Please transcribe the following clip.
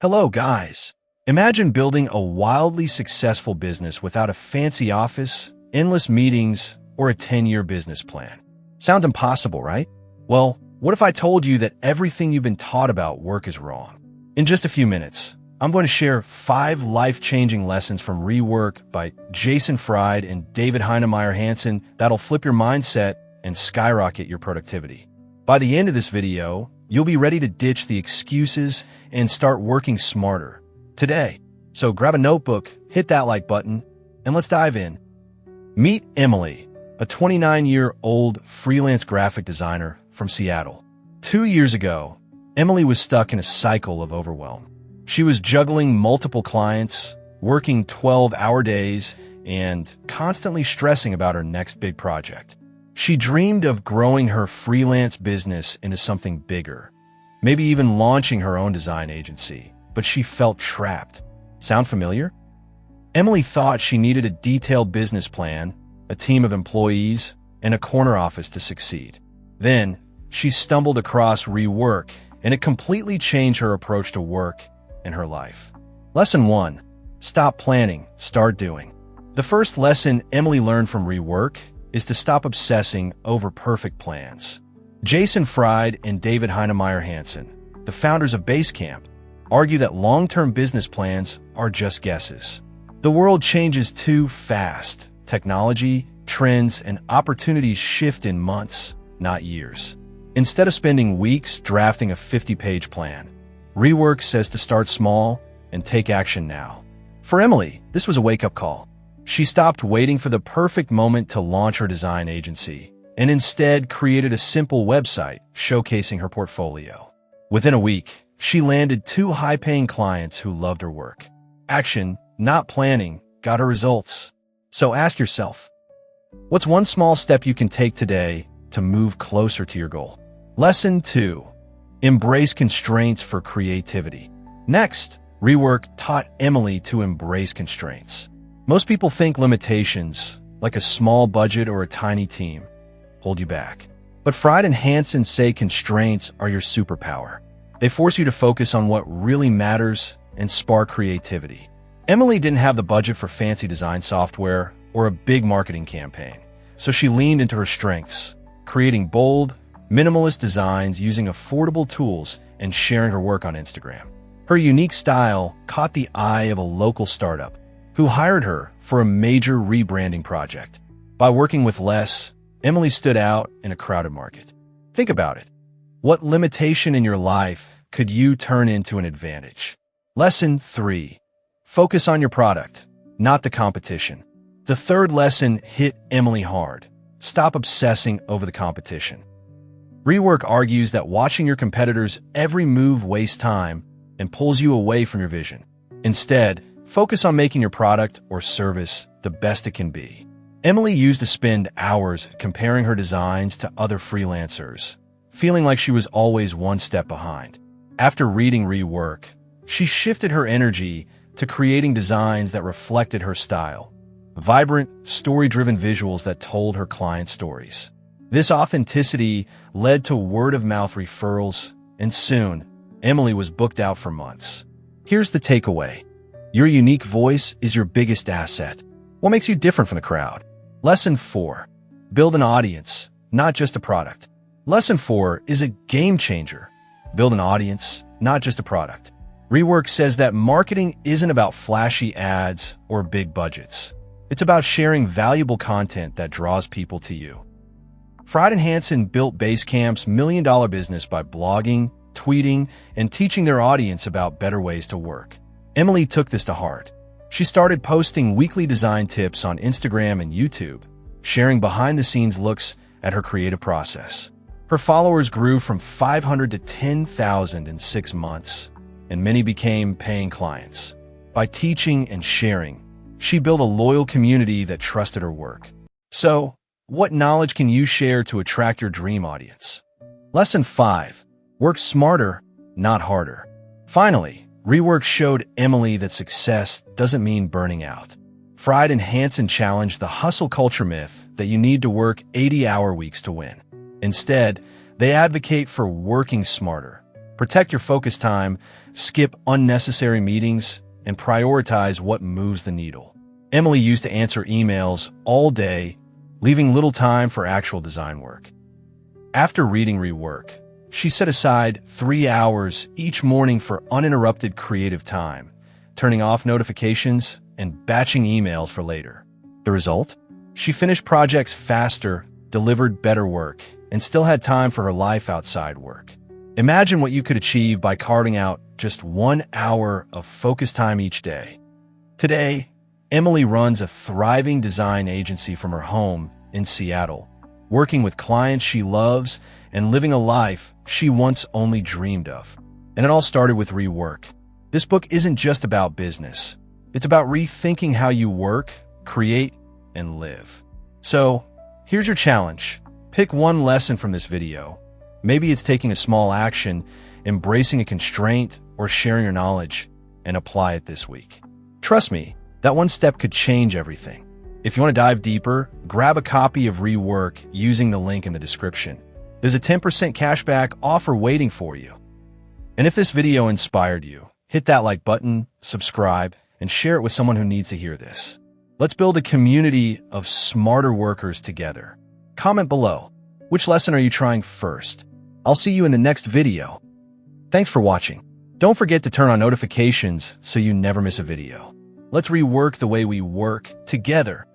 Hello, guys. Imagine building a wildly successful business without a fancy office, endless meetings, or a 10-year business plan. Sounds impossible, right? Well, what if I told you that everything you've been taught about work is wrong? In just a few minutes, I'm going to share 5 life-changing lessons from Rework by Jason Fried and David Heinemeier Hansson that'll flip your mindset and skyrocket your productivity. By the end of this video, you'll be ready to ditch the excuses and start working smarter today. So grab a notebook, hit that like button, and let's dive in. Meet Emily, a 29-year-old freelance graphic designer from Seattle. 2 years ago, Emily was stuck in a cycle of overwhelm. She was juggling multiple clients, working 12-hour days, and constantly stressing about her next big project. She dreamed of growing her freelance business into something bigger, maybe even launching her own design agency, but she felt trapped. Sound familiar? Emily thought she needed a detailed business plan, a team of employees, and a corner office to succeed. Then, she stumbled across Rework, and it completely changed her approach to work and her life. Lesson 1. Stop planning, start doing. The first lesson Emily learned from Rework is to stop obsessing over perfect plans. Jason Fried and David Heinemeier Hansson, the founders of Basecamp, argue that long-term business plans are just guesses. The world changes too fast. Technology, trends, and opportunities shift in months, not years. Instead of spending weeks drafting a 50-page plan, Rework says to start small and take action now. For Emily, this was a wake-up call. She stopped waiting for the perfect moment to launch her design agency and instead created a simple website showcasing her portfolio. Within a week, she landed 2 high-paying clients who loved her work. Action, not planning, got her results. So ask yourself, what's one small step you can take today to move closer to your goal? Lesson 2. Embrace constraints for creativity. Next, Rework taught Emily to embrace constraints. Most people think limitations, like a small budget or a tiny team, hold you back. But Fried and Hansson say constraints are your superpower. They force you to focus on what really matters and spark creativity. Emily didn't have the budget for fancy design software or a big marketing campaign, so she leaned into her strengths, creating bold, minimalist designs using affordable tools and sharing her work on Instagram. Her unique style caught the eye of a local startup, who hired her for a major rebranding project. By working with less, Emily stood out in a crowded market. Think about it. What limitation in your life could you turn into an advantage? Lesson 3. Focus on your product, not the competition. The third lesson hit Emily hard. Stop obsessing over the competition. Rework argues that watching your competitors' every move wastes time and pulls you away from your vision. Instead, focus on making your product or service the best it can be. Emily used to spend hours comparing her designs to other freelancers, feeling like she was always one step behind. After reading Rework, she shifted her energy to creating designs that reflected her style, vibrant, story-driven visuals that told her clients' stories. This authenticity led to word-of-mouth referrals, and soon, Emily was booked out for months. Here's the takeaway. Your unique voice is your biggest asset. What makes you different from the crowd? Lesson 4. Build an audience, not just a product. Lesson 4 is a game changer. Build an audience, not just a product. Rework says that marketing isn't about flashy ads or big budgets. It's about sharing valuable content that draws people to you. Fried and Hansson built Basecamp's million-dollar business by blogging, tweeting, and teaching their audience about better ways to work. Emily took this to heart. She started posting weekly design tips on Instagram and YouTube, sharing behind-the-scenes looks at her creative process. Her followers grew from 500 to 10,000 in 6 months, and many became paying clients. By teaching and sharing, she built a loyal community that trusted her work. So, what knowledge can you share to attract your dream audience? Lesson 5. Work smarter, not harder. Finally, Rework showed Emily that success doesn't mean burning out. Fried and Hansson challenged the hustle culture myth that you need to work 80-hour weeks to win. Instead, they advocate for working smarter, Protect your focus time, skip unnecessary meetings, and prioritize what moves the needle. Emily used to answer emails all day, leaving little time for actual design work. After reading Rework, she set aside 3 hours each morning for uninterrupted creative time, turning off notifications and batching emails for later. The result? She finished projects faster, delivered better work, and still had time for her life outside work. Imagine what you could achieve by carving out just 1 hour of focus time each day. Today, Emily runs a thriving design agency from her home in Seattle, working with clients she loves and living a life she once only dreamed of. And it all started with Rework. This book isn't just about business. It's about rethinking how you work, create, and live. So, here's your challenge. Pick one lesson from this video. Maybe it's taking a small action, embracing a constraint, or sharing your knowledge, and apply it this week. Trust me, that one step could change everything. If you want to dive deeper, grab a copy of Rework using the link in the description. There's a 10% cashback offer waiting for you. And if this video inspired you, hit that like button, subscribe, and share it with someone who needs to hear this. Let's build a community of smarter workers together. Comment below. Which lesson are you trying first? I'll see you in the next video. Thanks for watching. Don't forget to turn on notifications so you never miss a video. Let's rework the way we work together.